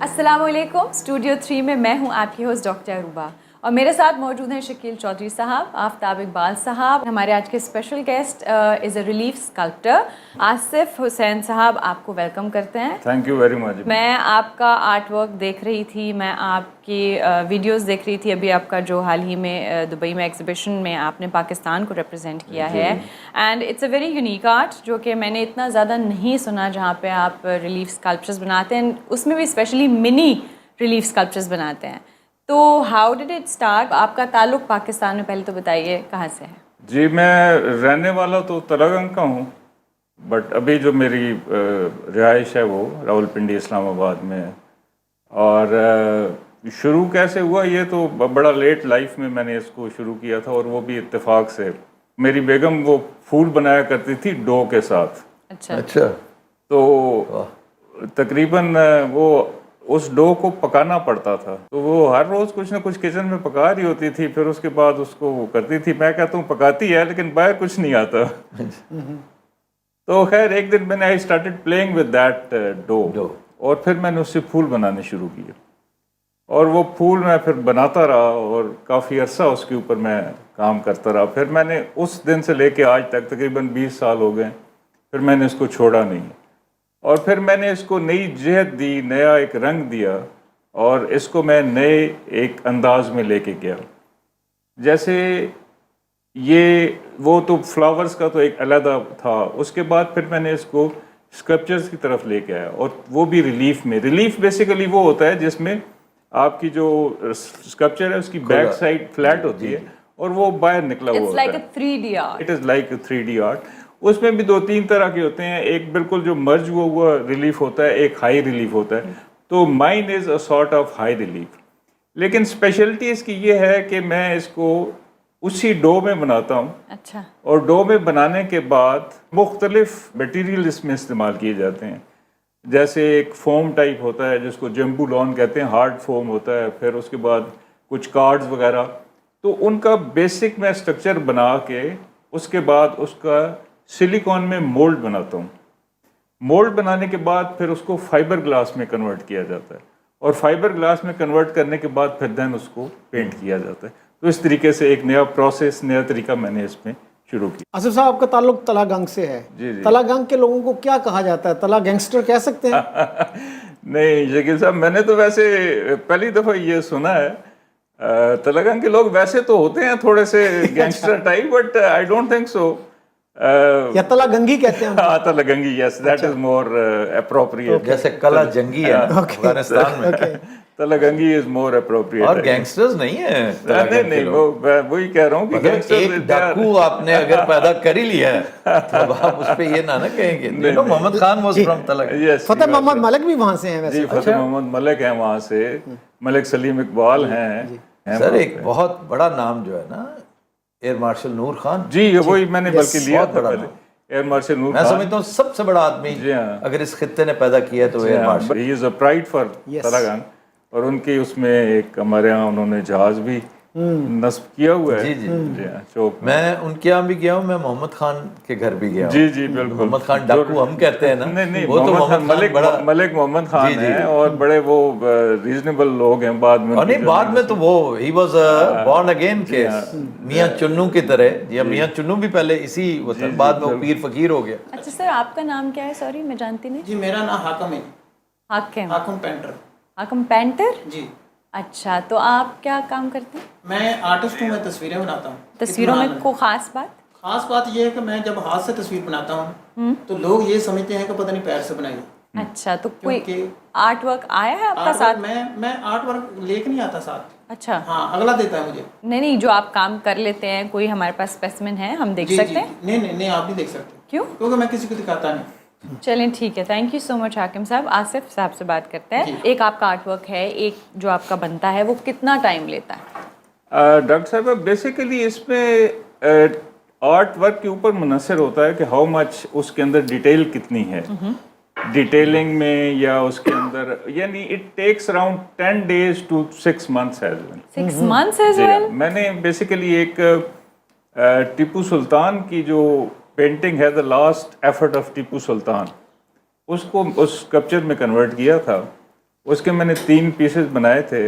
अस्सलाम वालेकुम। स्टूडियो 3 में मैं हूं आपकी होस्ट डॉक्टर अरूबा और मेरे साथ मौजूद हैं शकील चौधरी साहब, आफ्ताब इकबाल साहब। हमारे आज के special guest is a relief sculptor Asif Hussain साहब। आपको वेलकम करते हैं। Thank you very much. मैं आपका आर्ट वर्क देख रही थी, मैं आपकी वीडियोस देख रही थी। अभी आपका जो हाल ही में दुबई में एग्जीबिशन में आपने पाकिस्तान को रिप्रेजेंट किया है, and it's a very unique art जो कि मैंने इतना ज़्यादा नहीं सुना, जहाँ पे आप रिलीफ स्कल्पचर्स बनाते हैं, उसमें भी स्पेशली मिनी रिलीफ स्कल्पचर्स बनाते हैं। तो हाउ डिड इट स्टार्ट? आपका ताल्लुक पाकिस्तान में पहले तो बताइए कहाँ से है? जी, मैं रहने वाला तो तलागंग का हूँ, बट अभी जो मेरी रिहाइश है वो रावलपिंडी इस्लामाबाद में है। और शुरू कैसे हुआ ये तो बड़ा लेट लाइफ में मैंने इसको शुरू किया था, और वो भी इत्तेफाक से। मेरी बेगम वो फूल बनाया करती थी डो के साथ। अच्छा। तो तकरीबन वो उस डो को पकाना पड़ता था, तो वो हर रोज़ कुछ ना कुछ किचन में पका रही होती थी, फिर उसके बाद उसको वो करती थी। मैं कहता हूँ पकाती है लेकिन बाहर कुछ नहीं आता। तो खैर एक दिन मैंने I started playing with that dough, और फिर मैंने उससे फूल बनाने शुरू किए, और वो फूल मैं फिर बनाता रहा, और काफ़ी अरसा उसके ऊपर मैं काम करता रहा। फिर मैंने उस दिन से लेके आज तक तकरीबन 20 साल हो गए, फिर मैंने इसको छोड़ा नहीं। और फिर मैंने इसको नई जहत दी, नया एक रंग दिया, और इसको मैं नए एक अंदाज में लेके गया। जैसे ये वो तो फ्लावर्स का तो एक अलहदा था, उसके बाद फिर मैंने इसको स्कल्पचर्स की तरफ लेके आया, और वो भी रिलीफ में। रिलीफ बेसिकली वो होता है जिसमें आपकी जो स्कल्पचर है उसकी बैक साइड फ्लैट होती है और वो बाहर निकला हुआ होता है। It's like a 3D art. It is like 3D art. उसमें भी 2-3 तरह के होते हैं। एक बिल्कुल जो मर्ज हुआ रिलीफ होता है, एक हाई रिलीफ होता है। तो mine is a sort of high relief. लेकिन स्पेशलिटी इसकी ये है कि मैं इसको उसी डो में बनाता हूँ। अच्छा। और डो में बनाने के बाद मुख्तलिफ मटीरियल इसमें इस्तेमाल किए जाते हैं। जैसे एक फोम टाइप होता है जिसको जम्बू लॉन कहते हैं, हार्ड फोम होता है। फिर उसके बाद कुछ कार्ड्स वगैरह, तो उनका बेसिक मैं स्ट्रक्चर बना के उसके बाद उसका सिलिकॉन में मोल्ड बनाता हूँ। मोल्ड बनाने के बाद फिर उसको फाइबर ग्लास में कन्वर्ट किया जाता है, और फाइबर ग्लास में कन्वर्ट करने के बाद फिर देन उसको पेंट किया जाता है। तो इस तरीके से एक नया प्रोसेस, नया तरीका मैंने इसमें शुरू किया। आसिफ साहब, आपका ताल्लुक तलागंग से है। जी जी। तलागंग के लोगों को क्या कहा जाता है? तला गैंगस्टर कह सकते हैं? नहीं शकील साहब, मैंने तो वैसे पहली दफ़ा ये सुना है। तलागंग के लोग वैसे तो होते हैं थोड़े से gangster type, but I don't think so. या तलागंगी कहते हैं? हाँ, Talagangi, yes, that is more appropriate. जैसे कला जंगी है ना अफगानिस्तान में, तलागंगी इज मोर एप्रोप्रिएट। और गैंगस्टर्स नहीं है नहीं, वो वही कह रहा हूँ कि एक डाकू आपने अगर पैदा कर ही लिया है तो आप उस पे ये ना कहेंगे। Mohammad Khan was from Talagang. फतेह मोहम्मद मलिक भी वहाँ से हैं वैसे? जी, फतेह मोहम्मद मलिक हैं वहाँ से, मलिक सलीम इकबाल हैं। सर एक बहुत बड़ा नाम जो है ना, एयर मार्शल नूर खान जी, वही मैंने बल्कि लिया था पहले, एयर मार्शल नूर खान। मैं समझता हूँ सबसे बड़ा आदमी अगर इस खित्ते ने पैदा किया है तो air marshal. He is a pride for Talagang, और उनकी उसमें एक हमारे यहाँ उन्होंने जहाज भी नस्ब किया हुआ है। जी चौक। मैं उनके यहाँ भी गया हूँ, मैं मोहम्मद खान के घर भी गया हूँ। जी बिल्कुल। मोहम्मद खान डाकू हम कहते हैं ना। नहीं, वो तो मलिक मोहम्मद खान है, और बड़े वो रीजनेबल लोग हैं। बाद में नहीं, बाद में तो वो ही वाज बॉर्न अगेन के मियाँ चुन्नू की तरह। या मियाँ चुन्नू भी पहले इसी वतन, बाद में वो पीर फकीर हो गया। अच्छा सर, आपका नाम क्या है? सॉरी मैं जानती नहीं। जी, मेरा नाम हाकम है। हाकम पेंटर। हाकम पेंटर जी। अच्छा, तो आप क्या काम करते हैं? मैं आर्टिस्ट हूँ, मैं तस्वीरें बनाता हूँ। तस्वीरों में कोई खास बात? खास बात यह है कि मैं जब हाथ से तस्वीर बनाता हूँ तो लोग ये समझते हैं कि पता नहीं पैर से बनाई। अच्छा, तो कोई आर्ट वर्क आया है आपका साथ? मैं आर्ट वर्क लेके नहीं आता साथ। अच्छा। हाँ, अगला देता है मुझे। नहीं, जो आप काम कर लेते हैं, कोई हमारे पास स्पेसिमेन है, हम देख सकते हैं? नहीं, आप नहीं देख सकते। क्यों? क्योंकि मैं किसी को दिखाता नहीं। चलें, ठीक है, थैंक यू सो मच हाकिम साहब। आसिफ साहब से बात करते हैं। एक आपका आर्ट वर्क है, एक जो आपका बनता है, वो कितना टाइम लेता है? डॉक्टर साहब, बेसिकली इसमें आर्ट वर्क के ऊपर मुनसर होता है कि हाउ मच उसके अंदर डिटेल कितनी है। डिटेलिंग में या उसके अंदर, यानी it takes around 10 days to 6 months as well. 6 months as well? मैंने बेसिकली एक टीपू सुल्तान की जो पेंटिंग है, the last effort of Tipu Sultan, उसको उस स्कल्पचर में कन्वर्ट किया था। उसके मैंने 3 पीसेस बनाए थे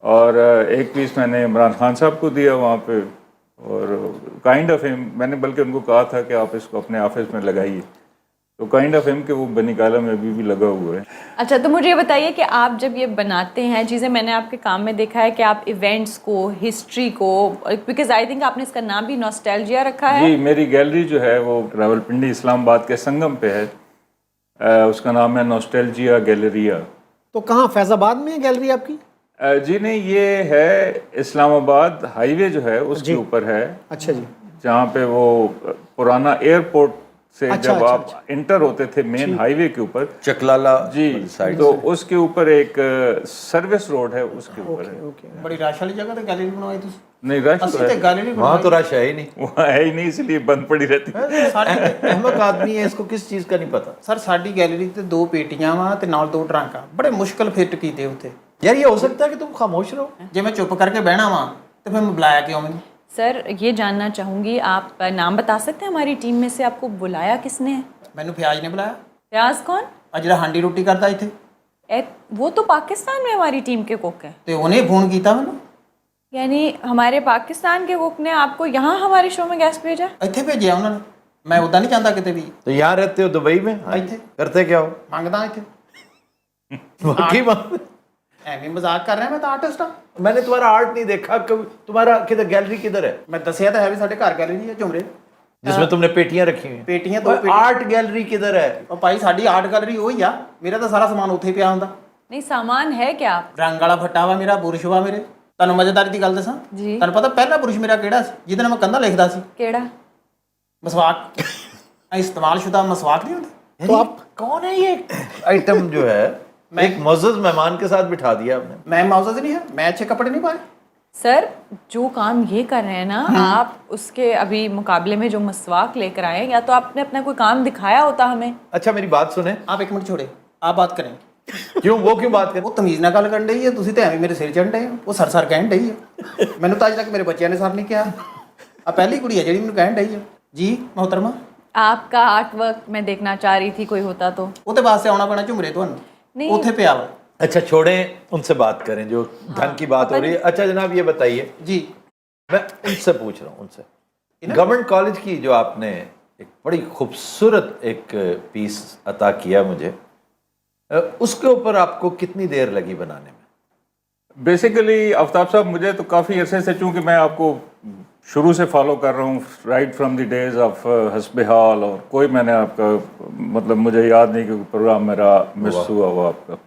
और एक पीस मैंने इमरान खान साहब को दिया वहाँ पे और काइंड ऑफ हिम मैंने बल्कि उनको कहा था कि आप इसको अपने ऑफिस में लगाइए, तो काइंड ऑफ हिम के वो बनी काला में अभी भी लगा हुआ है। अच्छा, तो मुझे ये बताइए कि आप जब ये बनाते हैं चीज़ें, मैंने आपके काम में देखा है कि आप इवेंट्स को, हिस्ट्री को, बिकॉज आई थिंक आपने इसका नाम भी नॉस्टैल्जिया रखा है। जी, मेरी गैलरी जो है वो रावलपिंडी इस्लामाबाद के संगम पे है, उसका नाम है नॉस्टैल्जिया गैलरिया। तो कहाँ, फैजाबाद में है गैलरी आपकी? जी नहीं, ये है इस्लामाबाद हाईवे जो है उसके ऊपर है। अच्छा जी। जहाँ पे वो पुराना एयरपोर्ट से अच्छा, जब अच्छा, आप इंटर होते थे मेन हाईवे के ऊपर, चकलाला जी, साइड तो उसके ऊपर एक सर्विस रोड है, उसके ऊपर है। बड़ी रश वाली जगह ते गैलरी बनवाई तुसी? नहीं, रश तो ਅਸੀਂ है, ਤੇ गैलरी वहाँ तो रश है ही नहीं। वहाँ है ही नहीं, इसलिए बंद पड़ी रहती है। अहमक आदमी है, इसको किस चीज़ का नहीं पता। ਸਰ ਸਾਡੀ ਗੈਲਰੀ ਤੇ 2 ਪੇਟੀਆਂ ਵਾ ਤੇ ਨਾਲ 2 ਟਰੰਕ ਆ, ਬੜੇ ਮੁਸ਼ਕਲ ਫਿੱਟ ਕੀਤੇ ਉੱਥੇ। यार ये हो सकता है कि तुम खामोश रहो। ਜੇ ਮੈਂ ਚੁੱਪ ਕਰਕੇ ਬਹਿਣਾ ਵਾ ਤੇ ਫਿਰ ਮੈਂ ਬੁਲਾਇਆ ਕਿਉਂ ਮੈਨੂੰ? सर ये जानना चाहूँगी, आप नाम बता सकते हैं हमारी टीम में से आपको बुलाया किसने है? ਮੈਨੂੰ ਫਿਆਜ਼ ਨੇ ਬੁਲਾਇਆ। फयाज कौन? ਆ ਜਿਹੜਾ ਹਾਂਡੀ ਰੋਟੀ ਕਰਦਾ ਇੱਥੇ, वो तो पाकिस्तान में हमारी टीम के कुक हैं। ਤੇ ਉਹਨੇ ਫੋਨ ਕੀਤਾ ਮੈਨੂੰ, यानी हमारे पाकिस्तान के कुक ने आपको यहाँ हमारे शो में गेस्ट भेजा? ਇੱਥੇ ਭੇਜਿਆ ਉਹਨਾਂ ਨੇ। ਮੈਂ ਉਦਾਂ ਨਹੀਂ ਚਾਹੁੰਦਾ ਕਿਤੇ भी। तो यहाँ रहते हो दुबई में? हाँ, ਇੱਥੇ करते क्या हो? ਮੰਗਦਾ ਇੱਥੇ। वाकई बात। ਐਵੇਂ ਮਜ਼ਾਕ ਕਰ ਰਿਹਾ, ਮੈਂ ਤਾਂ ਆਰਟਿਸਟ ਆ। मैंने तुम्हारा आर्ट नहीं देखा कभी। तुम्हारा किधर गैलरी किधर है ਮੈਂ ਦੱਸਿਆ ਤਾਂ ਹੈ ਵੀ ਸਾਡੇ ਘਰ ਗੈਲਰੀ ਹੈ ਝੁਮਰੇ, जिसमें तुमने पेटियां रखी हुई हैं? ਪੇਟੀਆਂ 2 ਪੇਟੀਆਂ। आर्ट गैलरी किधर है? ਉਹ ਭਾਈ ਸਾਡੀ ਆਰਟ ਗੈਲਰੀ ਉਹੀ ਆ, ਮੇਰਾ ਤਾਂ ਸਾਰਾ ਸਮਾਨ ਉੱਥੇ ਹੀ ਪਿਆ ਹੁੰਦਾ। नहीं, सामान है क्या? ਰੰਗ ਵਾਲਾ ਫੱਟਾ ਵਾ ਮੇਰਾ, ਬੁਰਸ਼ ਵਾ ਮੇਰੇ। ਤੁਹਾਨੂੰ ਮਜ਼ੇਦਾਰੀ ਦੀ ਗੱਲ ਦੱਸਾਂ, ਜੀ। ਤੁਹਾਨੂੰ ਪਤਾ ਪਹਿਲਾ ਬੁਰਸ਼ ਮੇਰਾ ਕਿਹੜਾ ਸੀ? ਜਿਹਦੇ ਨਾਲ ਮੈਂ ਕੰਧਾਂ ਲਿਖਦਾ ਸੀ। केड़ा? ਮਸਵਾਕ। ਇਸਤੇਮਾਲ ਸ਼ੁਦਾ ਮਸਵਾਕ ਨਹੀਂ ਹੁੰਦੇ। तो आप कौन है ये आइटम जो है एक मुअज़्ज़ज़ मेहमान के साथ बिठा दिया आपने? मैं माउज़ नहीं है, मैं अच्छे कपड़े नहीं पाए। सर जो काम ये कर रहे हैं ना आप, उसके अभी मुकाबले में जो मसवाक लेकर आए, या तो आपने अपना कोई काम दिखाया होता हमें। अच्छा मेरी बात सुने। आप 1 मिनट छोड़े, आप बात करें। क्यों वो क्यों बात कर? ਉਹ ਤਮੀਜ਼ ਨਾਲ ਗੱਲ ਕਰਨ ਡਈ ਹੈ, ਤੁਸੀਂ ਤੇ ਐਵੇਂ ਮੇਰੇ ਸਿਰ ਚੜ੍ਹਨ ਡਏ ਹੋ। ਉਹ ਸਰ ਕਹਿਣ ਡਈ ਹੈ। ਮੈਨੂੰ ਤਾਂ ਅੱਜ ਤੱਕ ਮੇਰੇ ਬੱਚਿਆਂ ਨੇ ਸਰ ਨਹੀਂ ਕਿਹਾ। ਆ ਪਹਿਲੀ ਕੁੜੀ ਹੈ ਜਿਹੜੀ ਮੈਨੂੰ ਕਹਿਣ ਡਈ ਹੈ। ਜੀ मोहतरमा, आपका आर्ट वर्क मैं देखना चाह रही थी, कोई होता तो। ਉਹਦੇ ਵਾਸਤੇ ਆਉਣਾ ਪੈਣਾ ਝੁਮਰੇ ਤੁਹਾਨੂੰ। नहीं। ਉੱਥੇ ਪਿਆ ਵਾ। अच्छा छोड़ें, उनसे बात करें जो धन की बात हो रही है। अच्छा जनाब ये बताइए, जी, मैं उनसे पूछ रहा हूँ, उनसे गवर्नमेंट कॉलेज की जो आपने एक बड़ी खूबसूरत एक पीस अता किया मुझे, उसके ऊपर आपको कितनी देर लगी बनाने में? बेसिकली आफ्ताब साहब, मुझे तो काफ़ी अरसे से, चूँकि मैं आपको शुरू से फॉलो कर रहा हूँ right from the days of हस्बे हाल, और कोई मैंने आपका मतलब मुझे याद नहीं कि प्रोग्राम मेरा मिस हुआ हुआ आपका।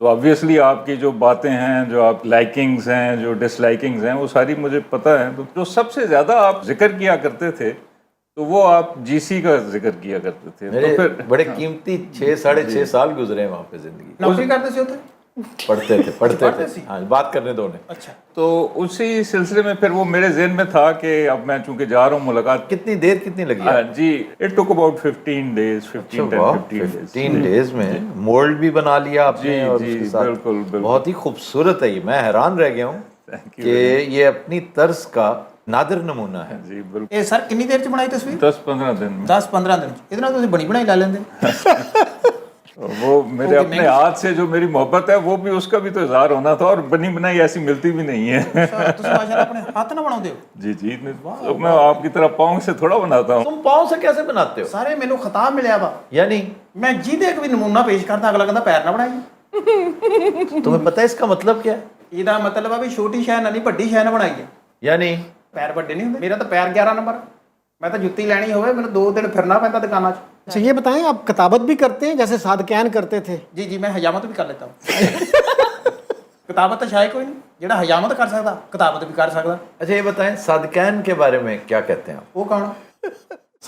तो ऑब्वियसली आपकी जो बातें हैं, जो आप लाइकिंग्स हैं, जो डिसलाइकिंग्स हैं, वो सारी मुझे पता है। तो जो सबसे ज़्यादा आप जिक्र किया करते थे तो वो आप जीसी का जिक्र किया करते थे। मेरे तो फिर बड़े कीमती 6-6.5 साल गुजरे हैं वहाँ पे जिंदगी। ਨੌਕਰੀ ਕਰਦੇ ਸੀ ਉੱਥੇ? पढ़ते थे। हाँ बात करने दो उन्हें। अच्छा, तो उसी सिलसिले में फिर वो मेरे जहन में था कि अब मैं चूंकि जा रहा हूँ मुलाकात। कितनी देर कितनी लगी? जी, it took about 15 days, 15 days में मोल्ड भी बना लिया आपने। जी, और जी, उसके साथ बिल्कुल, बिल्कुल। बहुत ही खूबसूरत है ये, मैं हैरान रह गया हूँ कि ये अपनी तर्ज का नादिर नमूना है। जी बिल्कुल। ਇਹ ਸਰ ਕਿੰਨੀ ਦੇਰ ਚ ਬਣਾਈ ਤਸਵੀਰ? 10-15 दिन में 10-15 ਦਿਨ ਚ। ਇਹਦੇ ਨਾਲ ਤੁਸੀਂ ਬਣੀ ਬਣਾਈ ਲੈ ਲੈਂਦੇ। वो मेरे अपने हाथ से जो मेरी मोहब्बत है वो भी, उसका भी तो इजहार होना था, और बनी बनाई ऐसी मिलती भी नहीं है। ਅੱਛਾ, ਤੁਸੀਂ ਮਾਸ਼ਾਅੱਲਾ ਆਪਣੇ ਹੱਥ ਨਾਲ ਬਣਾਉਂਦੇ ਹੋ। जी जी, तो मैं आपकी तरह पाँव से थोड़ा बनाता हूँ। तुम पाँव से कैसे बनाते हो? ਸਾਰੇ ਮੈਨੂੰ ਖਿਤਾਬ ਮਿਲਿਆ ਵਾ। यानी ਮੈਂ ਜਿਹਦੇ ਇੱਕ ਵੀ ਨਮੂਨਾ ਪੇਸ਼ ਕਰਦਾ, ਅਗਲਾ ਕਹਿੰਦਾ ਪੈਰ ਨਾ ਬਣਾਈਏ। तुम्हें पता है इसका मतलब क्या है? ਇਹਦਾ ਮਤਲਬ ਆ ਵੀ ਛੋਟੀ ਸ਼ੈ ਨਾਲ ਨਹੀਂ ਵੱਡੀ ਸ਼ੈ ਨਾਲ ਬਣਾਈਏ। यानी ਪੈਰ ਵੱਡੇ ਨਹੀਂ ਹੁੰਦੇ। ਮੇਰਾ ਤਾਂ ਪੈਰ 11 ਨੰਬਰ। ਮੈਂ ਤਾਂ ਜੁੱਤੀ ਲੈਣੀ ਹੋਵੇ ਮੈਨੂੰ 2 ਦਿਨ ਫਿਰਨਾ ਪੈਂਦਾ ਦੁਕਾਨਾਂ 'ਚ। अच्छा ये बताएं, आप किताबत भी करते हैं जैसे सादकैन करते थे? जी जी, मैं हजामत भी कर लेता हूँ। किताबत तो शायद कोई नहीं ਜਿਹੜਾ हजामत कर सकता, किताबत भी कर सकता। अच्छा ये बताएं, सादकैन के बारे में क्या कहते हैं आप? वो कौन?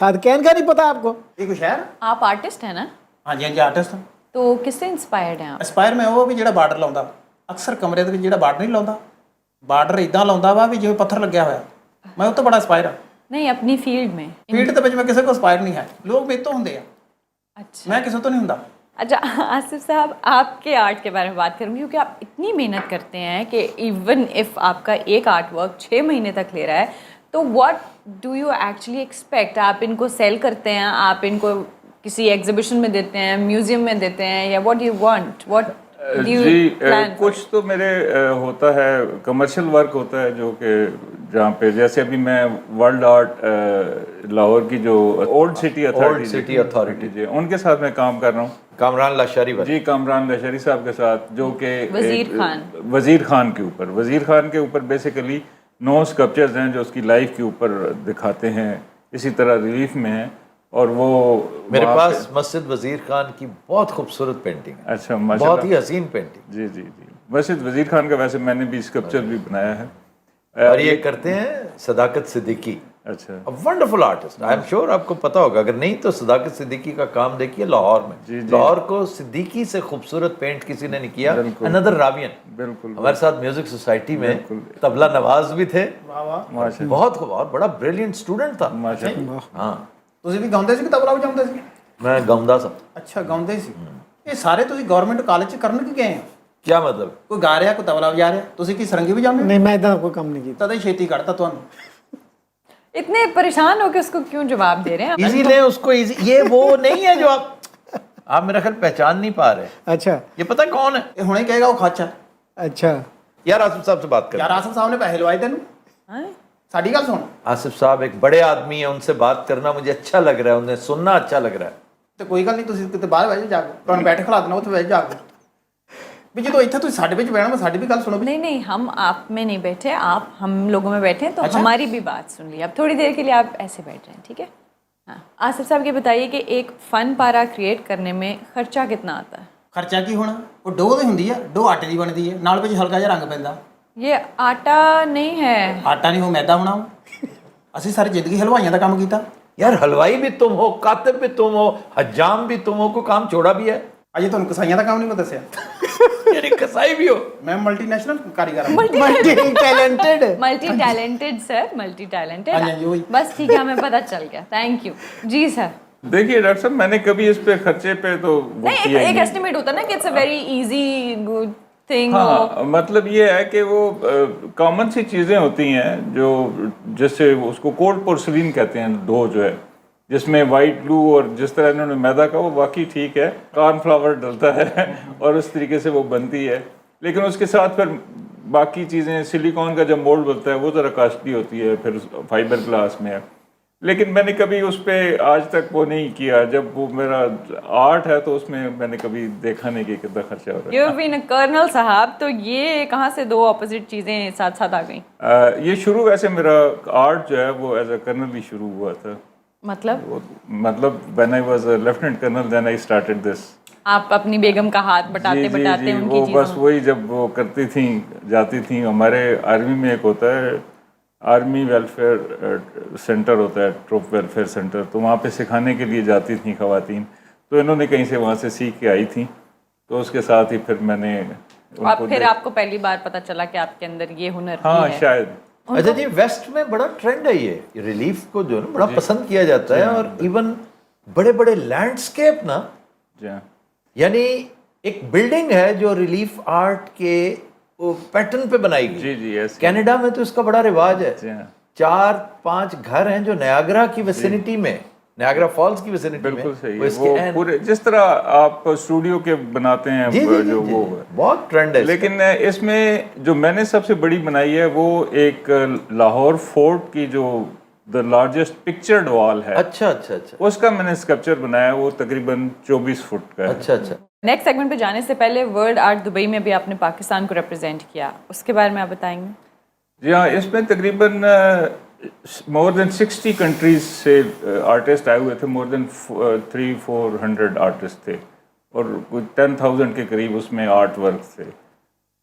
सादकैन का नहीं पता आपको? ये कोई शहर? आप आर्टिस्ट हैं ना, हाँ जी, हाँ जी, आर्टिस्ट हूँ। तो किससे इंस्पायर्ड हैं आप? ਐਸਪਾਇਰ ਮੈਂ ਉਹ ਵੀ ਜਿਹੜਾ ਬਾਰਡਰ ਲਾਉਂਦਾ। ਅਕਸਰ ਕਮਰੇ ਦੇ ਵਿੱਚ ਜਿਹੜਾ ਬਾਰਡਰ ਨਹੀਂ ਲਾਉਂਦਾ, ਬਾਰਡਰ ਇਦਾਂ ਲਾਉਂਦਾ ਵਾ ਵੀ ਜਿਵੇਂ ਪੱਥਰ ਲੱਗਿਆ ਹੋਇਆ। ਮੈਂ ਉਹ ਤੋਂ ਬੜਾ ਐਸਪਾਇਰ ਆ। नहीं, अपनी फील्ड में। ਫੀਲਡ ਦੇ ਵਿੱਚ ਮੈਂ ਕਿਸੇ ਕੋ ਐਸਪਾਇਰ ਨਹੀਂ ਹੈ। ਲੋਕ ਮੇਰੇ ਤੋਂ ਹੁੰਦੇ ਆ, अच्छा ਮੈਂ ਕਿਸੇ ਤੋਂ ਨਹੀਂ ਹੁੰਦਾ। अच्छा, आसिफ साहब आपके आर्ट के बारे में बात करूँगी, क्योंकि आप इतनी मेहनत करते हैं कि इवन इफ़ आपका एक आर्ट वर्क 6 महीने तक ले रहा है, तो what do you actually expect? आप इनको सेल करते हैं, आप इनको किसी एग्जीबिशन में देते हैं, म्यूजियम में देते हैं, या व्हाट यू वांट? व्हाट جی کچھ تو میرے ہوتا ہے کمرشل ورک ہوتا ہے جو کہ جہاں پہ جیسے ابھی میں ورلڈ آرٹ لاہور کی جو اولڈ سٹی اتھارٹی جی ان کے ساتھ میں کام کر رہا ہوں. کامران لاشاری جی کامران لاشاری صاحب کے ساتھ جو کہ وزیر خان کے اوپر بیسیکلی 9 اسکلپچرز ہیں جو اس کی لائف کے اوپر دکھاتے ہیں, اسی طرح ریلیف میں ہیں. اور وہ میرے پاس مسجد وزیر خان کی بہت خوبصورت پینٹنگ ہے. اچھا بہت ہی حسین پینٹنگ. جی جی جی مسجد وزیر خان کا ویسے میں نے بھی اسکلپچر بھی بنایا ہے. اور یہ کرتے ہیں صداقت صدیقی. اچھا wonderful artist. I am sure آپ کو پتا ہوگا, اگر نہیں تو صداقت صدیقی کا کام دیکھیے لاہور میں. لاہور کو صدیقی سے خوبصورت پینٹ کسی نے نہیں کیا. اندر راوین بالکل ہمارے ساتھ میوزک سوسائٹی میں طبلہ نواز بھی تھے, بہت خوب اور بڑا بریلینٹ اسٹوڈنٹ تھا. ہاں ਤੁਸੀਂ ਵੀ ਗਾਉਂਦੇ ਸੀ ਕਿ ਤਬਲਾ ਵਜਾਉਂਦੇ ਸੀ? ਮੈਂ ਗਾਉਂਦਾ ਸਾਂ. ਅੱਛਾ ਗਾਉਂਦੇ ਸੀ. ਇਹ ਸਾਰੇ ਤੁਸੀਂ ਗਵਰਨਮੈਂਟ ਕਾਲਜ ਚ ਕਰਨ ਕਿ ਗਏ ਆ? ਕੀ ਮਤਲਬ? ਕੋਈ ਗਾ ਰਿਹਾ ਕੋਈ ਤਬਲਾ ਵਜਾ ਰਿਹਾ, ਤੁਸੀਂ ਕੀ ਸਰੰਗੀ ਵਜਾਉਂਦੇ? नहीं मैं इतना कोई काम नहीं किया. ਤਦ ਹੀ ਛੇਤੀ ਕੱਢਤਾ ਤੁਹਾਨੂੰ. اتنے پریشان ہو کے اس کو کیوں جواب دے رہے ہیں؟ ایزی لیں اس کو ایزی. یہ وہ نہیں ہے جو آپ میرا خیال پہچان نہیں پا رہے. अच्छा یہ پتہ کون ہے؟ ਇਹ ਹੁਣੇ ਕਹੇਗਾ ਉਹ ਖਾਚਾ. अच्छा یار آصف صاحب سے بات کریں. ਯਾਰ ਆਸਫ ਸਾਹਿਬ ਨੇ ਪੈਸੇ ਲਵਾਏ ਤੈਨੂੰ? ਸਾਡੀ ਗੱਲ ਸੁਣ. آصف صاحب ایک بڑے آدمی ہیں, ان سے بات کرنا مجھے اچھا لگ رہا ہے, انہیں سننا اچھا لگ رہا ہے. ਤੇ ਕੋਈ ਗੱਲ ਨਹੀਂ, ਤੁਸੀਂ ਕਿਤੇ ਬਾਹਰ ਬਹਿ ਜਾ ਕੇ, ਤੁਹਾਨੂੰ ਬੈਠ ਖਲਾ ਦੇਣਾ ਉੱਥੇ ਬਹਿ ਜਾ ਕੇ. ਵੀ ਜਦੋਂ ਇੱਥੇ ਤੁਸੀਂ ਸਾਡੇ ਵਿੱਚ ਬਹਿਣਾ, ਮੈਂ ਸਾਡੀ ਵੀ ਗੱਲ ਸੁਣੋ. نہیں نہیں, ہم آپ میں نہیں بیٹھے, آپ ہم لوگوں میں بیٹھے تو ہماری بھی بات سن لی. اب تھوڑی دیر کے لیے آپ ایسے بیٹھ جائیں, ٹھیک ہے؟ ہاں آصف صاحب یہ بتائیے کہ ایک فن پارا کریٹ کرنے میں خرچہ کتنا آتا ہے؟ ਖਰਚਾ ਕੀ ਹੋਣਾ, ਉਹ ਡੋਹ ਦੀ ਹੁੰਦੀ ਆ, ਡੋਹ ਆਟੇ ਦੀ ਬਣਦੀ ਹੈ, ਨਾਲ ਵਿੱਚ ਹਲਕਾ ਜਿਹਾ ਰੰਗ ਪੈਂਦਾ. یہ آٹا نہیں ہے. ਆਟਾ ਨਹੀਂ, ਉਹ ਮੈਦਾ ਹੋਣਾ. ਅਸੀਂ ਸਾਰੀ ਜ਼ਿੰਦਗੀ ਹਲਵਾਈਆਂ ਦਾ ਕੰਮ ਕੀਤਾ. یار حلوائی بھی تم ہو, کاتب بھی تم ہو, حجام بھی تم ہو, کوئی کام چھوڑا بھی ہے. ਅਜੇ ਤੁਹਾਨੂੰ ਕਸਾਈਆਂ ਦਾ ਕੰਮ نہیں ਮੈਂ ਦੱਸਿਆ. یعنی کسائی بھی ہو. ਮੈਂ ਮਲਟੀ ਨੈਸ਼ਨਲ ਕਾਰੀਗਰ ਹਾਂ. Multi talented. ملٹی ٹیلنٹڈ سر, ملٹی ٹیلنٹڈ. ہاں جی وہی. بس ٹھیک ہے, ہمیں پتہ چل گیا. تھینک یو جی سر. دیکھیے ڈاکٹر صاحب میں نے کبھی اس پہ خرچے پہ تو نہیں, ایک ایسٹیمیٹ ہوتا ہے نا کہ it's a very easy good thing. ہاں مطلب یہ ہے کہ وہ کامن سی چیزیں ہوتی ہیں جو جیسے اس کو کولڈ پورسلین کہتے ہیں ڈو جو ہے, جس میں وائٹ گلو اور جس طرح انہوں نے میدا کا, وہ واقعی ٹھیک ہے, کارن فلاور ڈلتا ہے اور اس طریقے سے وہ بنتی ہے. لیکن اس کے ساتھ پھر باقی چیزیں, سلیکون کا جب مولڈ بنتا ہے وہ ذرا کاسٹلی ہوتی ہے, پھر فائبر گلاس میں ہے. لیکن میں نے کبھی اس پہ آج تک وہ نہیں کیا. جب وہ میرا آرٹ ہے تو اس میں نے کبھی دیکھا نہیں کہ کتنا خرچہ ہو رہا ہے. یو بین اے کرنل صاحب, تو یہ کہاں سے دو اپوزٹ چیزیں ساتھ ساتھ آ گئیں؟ یہ شروع ویسے میرا آرٹ جو ہے وہ ایز اے کرنل ہی شروع ہوا تھا. مطلب when I was a lieutenant colonel then I started this. آپ اپنی بیگم کا ہاتھ بٹاتے بٹاتے ان کی وہ چیزوں. بس وہی جب وہ کرتی تھیں جاتی تھیں. ہمارے آرمی میں ایک ہوتا ہے آرمی ویلفیئر سینٹر ہوتا ہے, ٹروپ ویلفیئر سینٹر, تو وہاں پہ سکھانے کے لیے جاتی تھیں خواتین. تو انہوں نے کہیں سے وہاں سے سیکھ کے آئی تھیں, تو اس کے ساتھ ہی پھر میں نے پھر آپ کو پہلی بار پتہ چلا کہ آپ کے اندر یہ ہنر ہے. ہاں شاید. اچھا جی, ویسٹ میں بڑا ٹرینڈ ہے یہ ریلیف کو جو ہے نا بڑا پسند کیا جاتا ہے, اور ایون بڑے بڑے لینڈسکیپ نا, یعنی ایک بلڈنگ ہے جو ریلیف آرٹ کے پیٹرن پہ بنائی گئی. جی جی کینیڈا میں تو اس کا بڑا رواج ہے. 4-5 گھر ہیں جو نیاگرا کی ویسینٹی میں, نیاگرا فالز کی ویسینٹی میں. بالکل صحیح ہے. وہ پورے جس طرح آپ اسٹوڈیو کے بناتے ہیں جو وہ بہت ٹرینڈ ہے. لیکن اس میں جو میں نے سب سے بڑی بنائی ہے وہ ایک لاہور فورٹ کی جو دا لارجسٹ پکچرڈ وال ہے. اچھا اچھا اچھا, اس کا میں نے اسکلپچر بنایا, وہ تقریباً 24 فٹ کا ہے. اچھا اچھا. نیکسٹ سیگمنٹ پہ جانے سے پہلے ورلڈ آرٹ دبئی میں بھی آپ نے پاکستان کو ریپرزینٹ کیا, اس کے بارے میں آپ بتائیں گے؟ جی ہاں, اس میں تقریباً مور دین 60 کنٹریز سے آرٹسٹ آئے ہوئے تھے. مور دین 300-400 آرٹسٹ تھے, اور کوئی 10,000 کے قریب اس میں آرٹ ورک تھے.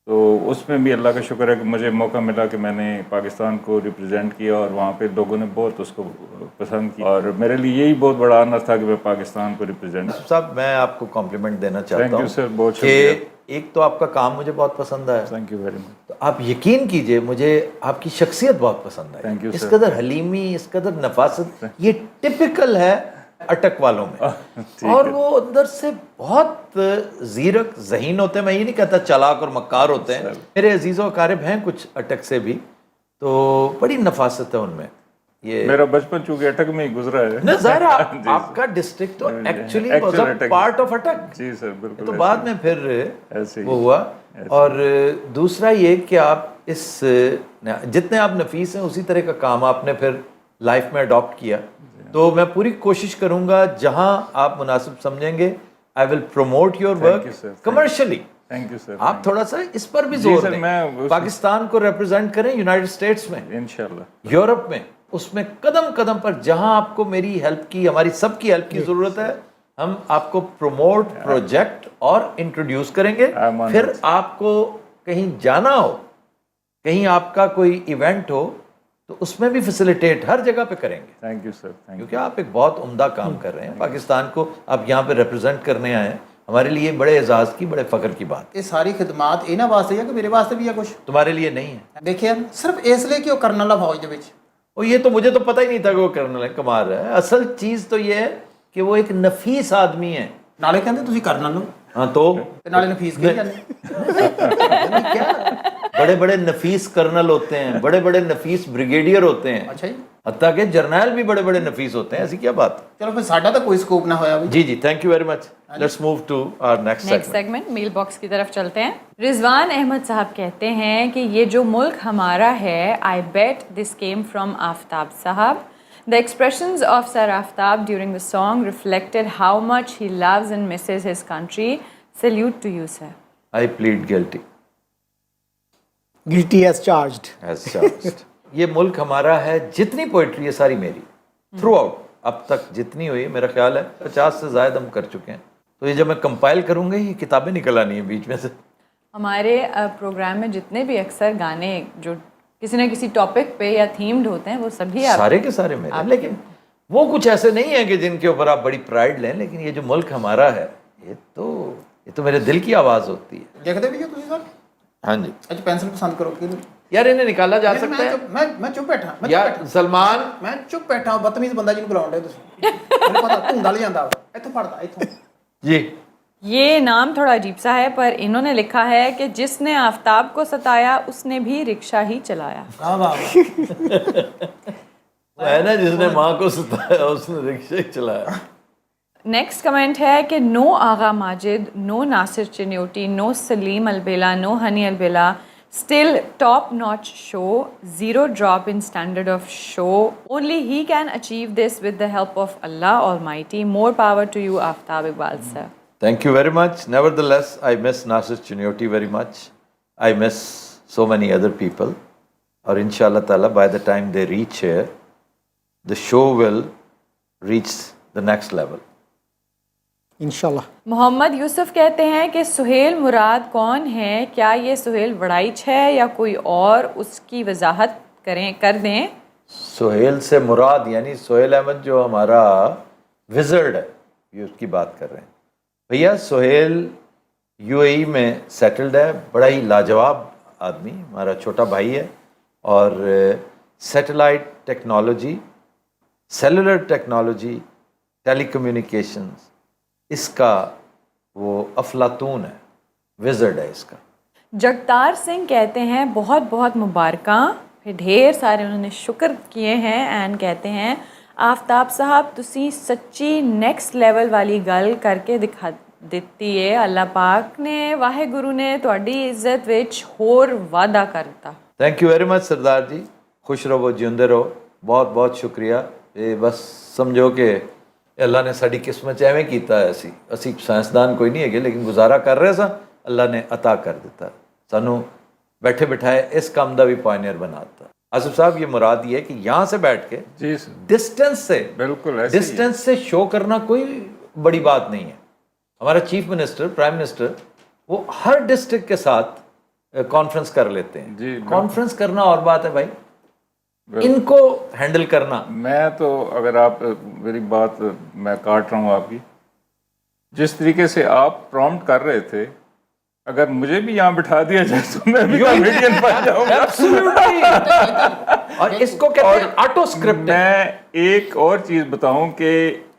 تو اس میں بھی اللہ کا شکر ہے کہ مجھے موقع ملا کہ میں نے پاکستان کو ریپرزینٹ کیا, اور وہاں پہ لوگوں نے بہت اس کو پسند کیا, اور میرے لیے یہی بہت بڑا آنر تھا کہ میں پاکستان کو ریپرزینٹ. صاحب میں آپ کو کمپلیمنٹ دینا چاہتا ہوں. تھینک یو سر, بہت کہ شکریہ. ایک تو آپ کا کام مجھے بہت پسند آیا. Thank you very much. تو آپ یقین کیجئے مجھے آپ کی شخصیت بہت پسند آئی. تھینک یو اس سر. قدر حلیمی, اس قدر نفاست, یہ ٹپیکل ہے اٹک والوں میں. اور وہ اندر سے بہت زیرک ذہین ہوتے ہیں. میں یہ نہیں کہتا چالاک اور مکار ہوتے ہیں, میرے عزیز و اقارب ہیں کچھ اٹک سے بھی, تو بڑی نفاست ہے ان میں. ये मेरा बचपन चूंकि अटक में ही गुजरा है। ना ज़ाहिर है, आपका डिस्ट्रिक्ट तो actually was a part of अटक। जी सर, बिल्कुल। तो बाद में फिर ऐसे ही। वो हुआ। और दूसरा ये कि आप इस जितने आप नफीस हैं उसी तरह का काम आपने फिर लाइफ में अडॉप्ट किया। तो मैं पूरी कोशिश करूंगा जहां आप मुनासिब समझेंगे, I will promote your work commercially. Thank you sir. आप थोड़ा सा इस पर भी जी जोर सर, दें। मैं पाकिस्तान को रिप्रेजेंट करें यूनाइटेड स्टेट्स में, इंशाल्लाह, यूरोप में, उसमें कदम कदम पर जहां आपको मेरी हेल्प की, हमारी सबकी हेल्प की जरूरत है, हम आपको प्रमोट, प्रोजेक्ट और इंट्रोड्यूस करेंगे। फिर आपको कहीं जाना हो, कहीं आपका कोई इवेंट हो, तो उसमें भी फैसिलिटेट हर जगह पे करेंगे। थैंक यू सर, थैंक क्योंकि आप एक बहुत उम्दा काम कर रहे हैं, पाकिस्तान को आप यहाँ पे रिप्रेजेंट करने आए हैं, हमारे लिए बड़े एजाज की, बड़े फख्र की बात। ਇਹ ਸਾਰੀ ਖਿਦਮਤ ਇਹਨਾਂ ਵਾਸਤੇ ਹੈ ਕਿ ਮੇਰੇ ਵਾਸਤੇ ਵੀ ਹੈ ਕੁਝ? तुम्हारे लिए नहीं है। ਦੇਖਿਆ ਸਿਰਫ ਇਸ ਲਈ ਕਿ ਉਹ ਕਰਨਲ ਆ ਫੌਜ ਦੇ ਵਿੱਚ। और ये तो मुझे तो पता ही नहीं था कि वो करने कमा रहा है। असल चीज तो ये है कि वो एक नफीस आदमी है। ਨਾਲੇ ਕਹਿੰਦੇ ਤੁਸੀਂ ਕਰਨਲ ਨੂੰ हाँ तो ਤੇ ਨਾਲੇ ਨਫੀਸ ਕਹੀ ਜਾਂਦੇ। क्या बड़े बड़े नफीस कर्नल होते हैं, बड़े बड़े नफीस ब्रिगेडियर होते हैं, ਅੱਛਾ ਜੀ, हत्ता के जर्नैल भी बड़े बड़े नफीस होते हैं। ऐसी क्या बात? ਚਲੋ ਫਿਰ ਸਾਡਾ ਤਾਂ ਕੋਈ ਸਕੋਪ ਨਾ ਹੋਇਆ ਵੀ। जी जी, thank you very much. Let's move to our next next segment mailbox की तरफ चलते हैं। रिजवान अहमद साहब कहते हैं कि ये जो मुल्क हमारा है, आई बेट दिस केम फ्रॉम आफ्ताब साहब। The expressions of Sir Aftab during the song reflected how much he loves and misses his country. Salute to you, sir. I plead guilty guilty as charged. as charged। ये मुल्क हमारा है, जितनी poetry है सारी मेरी, through out अब तक जितनी हुई, मेरा ख्याल है 50 से ज़्यादा हम कर चुके हैं। तो ये जब मैं कंपाइल करूँगा, ये किताबें निकल आनी है बीच में से। हमारे प्रोग्राम में जितने भी अक्सर गाने जो किसी न किसी टॉपिक पे या थीम्ड होते हैं, वो सभी आप सारे के सारे मेरे, लेकिन वो कुछ ऐसे नहीं है कि जिनके ऊपर आप बड़ी प्राइड लें, लेकिन ये जो मुल्क हमारा है, ये तो मेरे दिल की आवाज़ होती है। ਦੇਖਦੇ ਵੀ ਹੋ ਤੁਸੀਂ ਸਰ? हाँ जी ਅੱਜ ਪੈਨਸਲ ਪਸੰਦ ਕਰੋ ਕਿ यार, इन्हें निकाला जा सकता है ਮੈਂ ਚੁੱਪ ਬੈਠਾ, ਮੈਂ यार। सलमान, ਮੈਂ ਚੁੱਪ ਬੈਠਾ, ਬਦਤਮੀਜ਼ ਬੰਦਾ ਜਿਹਨੂੰ ਬੁਲਾਉਂਦੇ ਤੁਸੀਂ। ਮੈਨੂੰ ਪਤਾ ਧੁੰਦਾ ਲੈ ਜਾਂਦਾ, ਇੱਥੋਂ ਫੜਦਾ ਇੱਥੋਂ। जी ये नाम थोड़ा अजीब सा है, पर इन्होंने लिखा है कि जिसने आफ्ताब को सताया उसने भी रिक्शा ही चलाया। ਵਾਹ ਵਾਹ। वो है ना, जिसने माँ को सताया उसने रिक्शा ही चलाया। नेक्स्ट कमेंट है कि no Agha Majid, no Nasir Chinioti, no Saleem Albela, no Honey Albela, still top notch show, zero drop in standard of show. Only he can achieve this with the help of Allah Almighty. More power to you, Aftab Iqbal sir. Thank you very much. Nevertheless, I miss Nasir Chinyoti very much. I miss so many other people. और inshallah ta'ala, by the time they reach here, the show will reach the next level. इंशाल्लाह। मोहम्मद यूसुफ कहते हैं कि सुहेल मुराद कौन है? क्या ये सुहेल वड़ाइच है या कोई और? उसकी वजाहत कर दें। सुहेल से मुराद यानी सुहेल अहमद जो हमारा विजर्ड है, ये उसकी बात कर रहे हैं। भैया सुहेल यूएई में सेटल्ड है, बड़ा ही लाजवाब आदमी, हमारा छोटा भाई है। और satellite technology, cellular technology, telecommunications, इसका वो अफलातून है, विजर्ड है इसका। जगतार सिंह कहते हैं बहुत बहुत मुबारकां, फिर ढेर सारे उन्होंने शुक्र किए हैं एंड कहते हैं आफ्ताब साहब तुसी सच्ची नेक्स्ट लेवल वाली गल करके दिखा ਦਿੱਤੀ ਹੈ। ਅੱਲਾਹ ਪਾਕ ਨੇ ਵਾਹਿਗੁਰੂ ਨੇ ਤੁਹਾਡੀ ਇੱਜ਼ਤ ਵਿੱਚ ਹੋਰ ਵਾਅਦਾ ਕਰ ਦਿੱਤਾ। थैंक यू वेरी मच सरदार जी, खुश रहो, जिंदे रहो, बहुत बहुत शुक्रिया। ये बस समझो कि अल्लाह ने साड़ी किस्मत एवें कीता है। असी साइंसदान कोई नहीं है, लेकिन गुजारा कर रहे सा, अल्लाह ने अता कर दिता, सानू बैठे बिठाए इस काम का भी पायनियर बना दिता। आसिफ साहब, ये मुराद ये है कि यहाँ से बैठ के जी सर, डिस्टेंस से, बिल्कुल ऐसे ही है। डिस्टेंस से शो करना कोई बड़ी बात नहीं है। हमारा चीफ मिनिस्टर, प्राइम मिनिस्टर, वो हर डिस्ट्रिक्ट के साथ कॉन्फ्रेंस कर लेते हैं। जी, कॉन्फ्रेंस करना और बात है भाई, इनको हैंडल करना। मैं तो, अगर आप मेरी बात मैं काट रहा हूँ आपकी, जिस तरीके से आप प्रॉम्प्ट कर रहे थे, अगर मुझे भी यहाँ बिठा दिया जाए तो मैं भी कॉमेडियन बन जाऊंगा। और इसको कहते हैं ऑटो स्क्रिप्ट। मैं एक और चीज बताऊं कि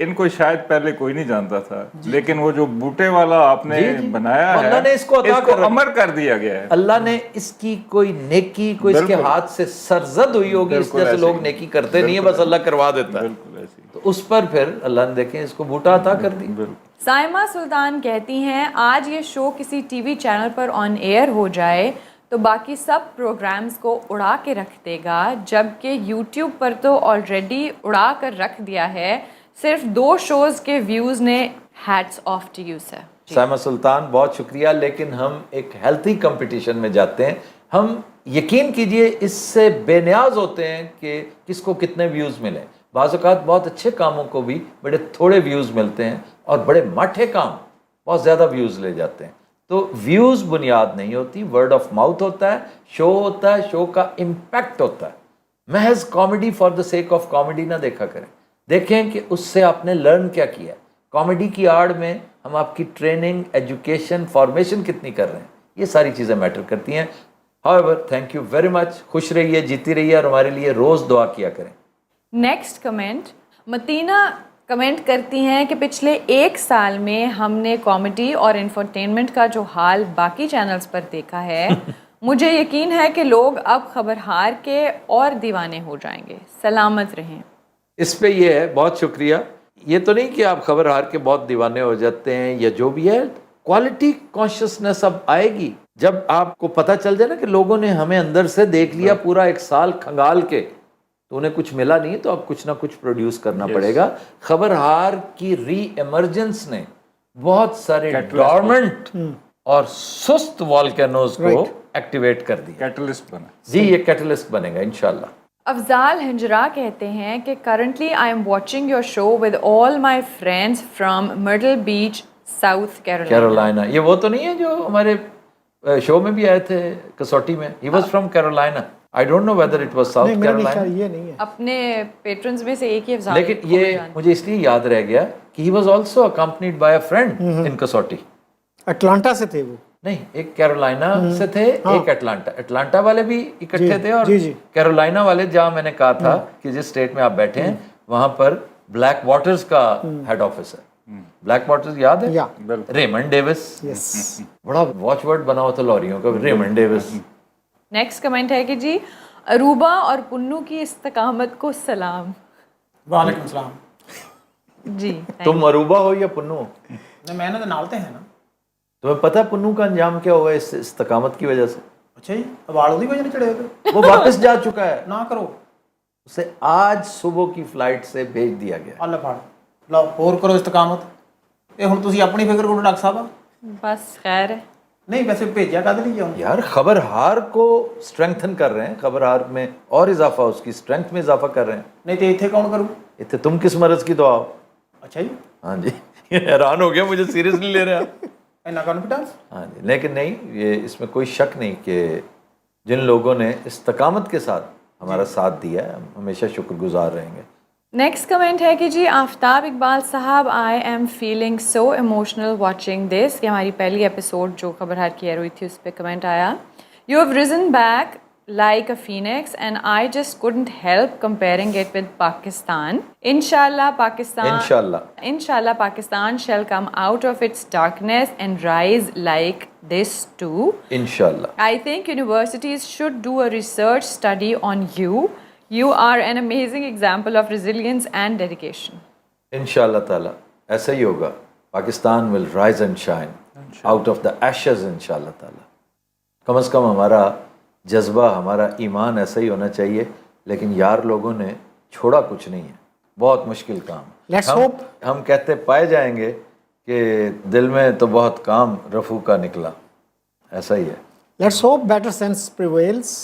इनको शायद पहले कोई नहीं जानता था, लेकिन वो जो बूटे वाला आपने बनाया है, अल्लाह ने इसको अता कर रखा। अमर कर दिया गया है। अल्लाह ने इसकी कोई नेकी कोई इसके हाथ से सरजद हुई होगी, इस जैसे लोग नेकी करते नहीं है, बस अल्लाह करवा देता है। बिल्कुल ऐसी। तो उस पर फिर अल्लाह ने देखें इसको बूटा अता कर दी। साइमा सुल्तान कहती हैं आज ये शो किसी टीवी चैनल पर ऑन एयर हो जाए तो बाकी सब प्रोग्राम्स को उड़ा के रख देगा, जबकि यूट्यूब पर तो ऑलरेडी उड़ा कर रख दिया है। सिर्फ 2 शोज़ के व्यूज़ ने hats off to you sir. Saima Sultan बहुत शुक्रिया, लेकिन हम एक हेल्थी कंपटीशन में जाते हैं। हम यकीन कीजिए इससे बेनियाज होते हैं कि किसको कितने व्यूज़ मिले। बाज़ औक़ात बहुत अच्छे कामों को भी बड़े थोड़े व्यूज़ मिलते हैं और बड़े माठे काम बहुत ज़्यादा व्यूज़ ले जाते हैं। तो व्यूज़ बुनियाद नहीं होती, वर्ड ऑफ माउथ होता है, शो होता है, शो का इम्पैक्ट होता है। महज comedy for the sake of comedy ना देखा करें, देखें कि उससे आपने लर्न क्या किया। कॉमेडी की आड़ में हम आपकी ट्रेनिंग, एजुकेशन, फॉर्मेशन कितनी कर रहे हैं, ये सारी चीज़ें मैटर करती हैं। However thank you very much, खुश रहिए, जीती रहिए और हमारे लिए रोज़ दुआ किया करें। नेक्स्ट कमेंट, मतीना कमेंट करती हैं कि पिछले 1 साल में हमने कॉमेडी और इंफरटेनमेंट का जो हाल बाकी चैनल्स पर देखा है मुझे यकीन है कि लोग अब खबरहार के और दीवाने हो जाएंगे। सलामत रहें। इस पे ये है, बहुत शुक्रिया। ये तो नहीं कि आप खबरहार के बहुत दीवाने हो जाते हैं या जो भी है, क्वालिटी कॉन्शियसनेस अब आएगी जब आपको पता चल जाए ना कि लोगों ने हमें अंदर से देख लिया पूरा 1 साल खंगाल के, तो उन्हें कुछ मिला नहीं, तो अब कुछ ना कुछ प्रोड्यूस करना पड़ेगा। खबरहार की री एमर्जेंस ने बहुत सारे डॉर्मेंट और सुस्त वॉल्केनोज को एक्टिवेट कर दिया। कैटलिस्ट बना जी, ये कैटलिस्ट बनेगा इंशाल्लाह। अफजाल हिंजरा कहते हैं कि currently I am watching your show with all my friends from middle beach, south Carolina. ये वो तो नहीं है जो हमारे शो में भी आए थे कसौटी में? He was from Carolina. I don't know whether it was south Carolina. ये नहीं है। अपने पेट्रन्स में से एक ही अफजाल, लेकिन ये मुझे इसलिए याद रह गया कि he was also accompanied by a friend in कसौटी। अटलांटा से थे वो? नहीं, एक कैरोलिना से थे, एक अटलांटा। अटलांटा वाले भी इकट्ठे थे और कैरोलिना वाले, जहाँ मैंने कहा था कि जिस स्टेट में आप बैठे हैं वहां पर ब्लैक वाटर्स का हेड ऑफिस है। ब्लैक वाटर्स याद है? Raymond Davis. बड़ा वॉच वर्ड बना हुआ था लॉरियों का, रेमंड डेविस। नेक्स्ट कमेंट है कि जी अरूबा और पुन्नू की इस्तकामत को सलाम। वालेकुम सलाम जी। तुम अरूबा हो या पुन्नू? मैंने तो नालते हैं ना। तुम्हें पता है पुन्नू का अंजाम क्या हुआ इस इस्तकामत की वजह से? अच्छा जी, वाल ਉਹਦੀ वजह नहीं चढ़े हुए? वो वापस जा चुका है। ना करो, उसे आज सुबह की फ्लाइट से भेज दिया गया। ਅੱਲਾ ਫੜ ਲਓ, ਹੋਰ ਕਰੋ ਇਸਤਕਾਮਤ। ਇਹ ਹੁਣ ਤੁਸੀਂ ਆਪਣੀ ਫਿਕਰ ਕਰੋ ਡਾਕਟਰ ਸਾਹਿਬ। बस खैर है। नहीं वैसे भेजा कद लिए ਹੁਣ? यार खबरहार को स्ट्रेंथन कर रहे हैं, खबरहार में और इजाफा, उसकी स्ट्रेंथ में इजाफा कर रहे हैं। नहीं तो इतने कौन करूँ? इतने तुम किस मर्ज की दुआ हो? अच्छा जी, हाँ जी। हैरान हो गया, मुझे सीरियसली ले रहे हैं आप। इतना कॉन्फिडेंस? हाँ जी, लेकिन नहीं, ये इसमें कोई शक नहीं कि जिन लोगों ने इस्तकामत के साथ हमारा साथ दिया है, हम हमेशा शुक्रगुजार रहेंगे। नेक्स्ट कमेंट है कि जी आफ्ताब इकबाल साहब, I am feeling so emotional watching this. ये हमारी पहली एपिसोड जो खबरहार की एयर हुई थी उस पर कमेंट आया। You have risen back like a phoenix and I just couldn't help comparing it with Pakistan. Inshallah Pakistan shall come out of its darkness and rise like this too. Inshallah. I think universities should do a research study on you. You are an amazing example of resilience and dedication. Inshallah Taala, ऐसा ही होगा. Pakistan will rise and shine out of the ashes inshallah Taala. कम से कम हमारा जज्बा, हमारा ईमान ऐसा ही होना चाहिए। लेकिन यार लोगों ने छोड़ा कुछ नहीं है, बहुत मुश्किल काम। हम कहते पाए जाएंगे कि दिल में तो बहुत काम रफू का निकला, ऐसा ही है। Let's hope better sense prevails.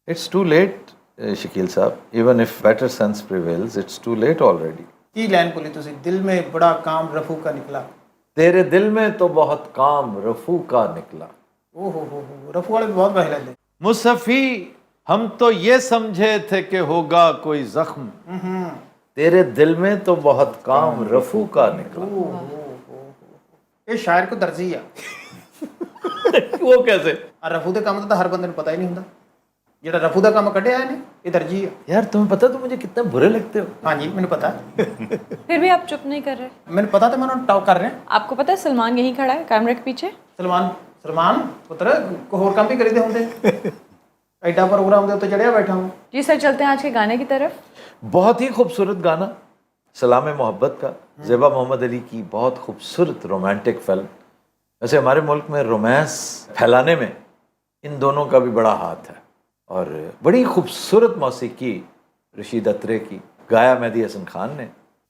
It's too late, Shakeel साहब. Even if better sense prevails, it's too late already. की लाइन बोली तुसी, दिल में बड़ा काम रफू का निकला। तेरे दिल में तो बहुत काम रफू का निकला। ओहो हो, रफू वाले बहुत बहले लेते। मुसफ़ी हम तो ये समझे थे कि होगा कोई जख्म, तेरे दिल में तो बहुत काम रफू का निकला। ये शायर को दर्जी आ। वो कैसे? रफू का काम तो हर बंदे को पता ही नहीं होता। ਜਿਹੜਾ ਰਫੂ ਦਾ ਕੰਮ ਕੱਢਿਆ ਇਹਨੇ, ادھر جی یار تمہیں پتا تو مجھے کتنے برے لگتے ہو. ہاں جی مجھے پتا پھر بھی آپ چپ نہیں کر رہے. مجھے پتا تھا میں انہوں ٹاک کر رہے ہیں. آپ کو پتا ہے سلمان یہیں کھڑا ہے کیمرے کے پیچھے. سلمان پتر کو اور کام بھی کری دے ہوندے ایڈا پروگرام دے اتنے چڑھیا بیٹھا ہوں. جی سر چلتے ہیں آج کے گانے کی طرف. بہت ہی خوبصورت گانا سلام محبت کا، زیبا محمد علی کی بہت خوبصورت رومانٹک فلم. ویسے ہمارے ملک میں رومانس پھیلانے میں ان دونوں کا بھی بڑا ہاتھ ہے، اور بڑی خوبصورت موسیقی رشید اترے کی گایا مہدی حسن خان نے.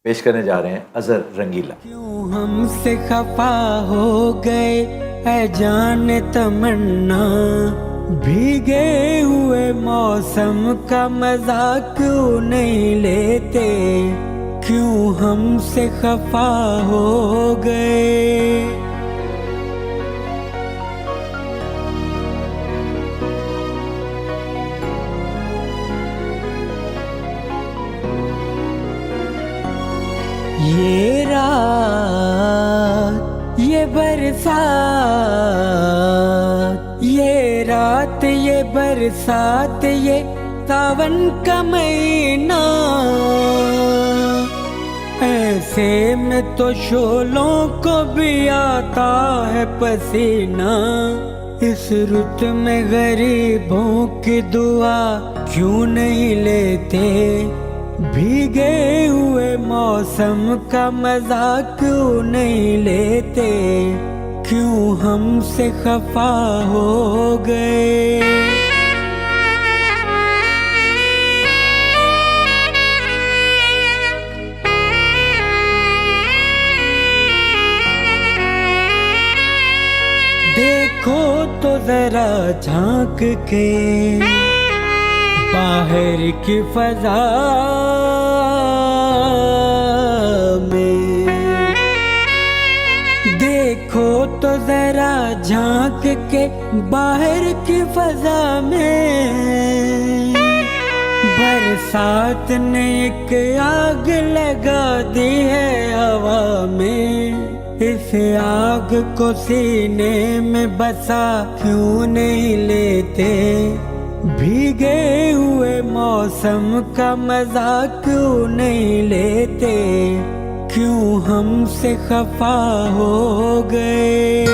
پیش کرنے جا رہے ہیں اظہر رنگیلا. کیوں ہم سے خفا ہو گئے اے جان تمنا، بھیگے ہوئے موسم کا مزہ کیوں نہیں لیتے، کیوں ہم سے خفا ہو گئے. یہ رات یہ برسات، یہ رات یہ برسات، یہ ساون کا مہینہ، ایسے میں تو شعلوں کو بھی آتا ہے پسینہ. اس رت میں غریبوں کی دعا کیوں نہیں لیتے، بھیگے ہوئے موسم کا مزہ کیوں نہیں لیتے، کیوں ہم سے خفا ہو گئے. دیکھو تو ذرا جھانک کے باہر کی فضا میں، دیکھو تو ذرا جھانک کے باہر کی فضا میں، برسات نے ایک آگ لگا دی ہے ہوا میں. اس آگ کو سینے میں بسا کیوں نہیں لیتے، بھیگے ہوئے موسم کا مزہ کیوں نہیں لیتے، کیوں ہم سے خفا ہو گئے.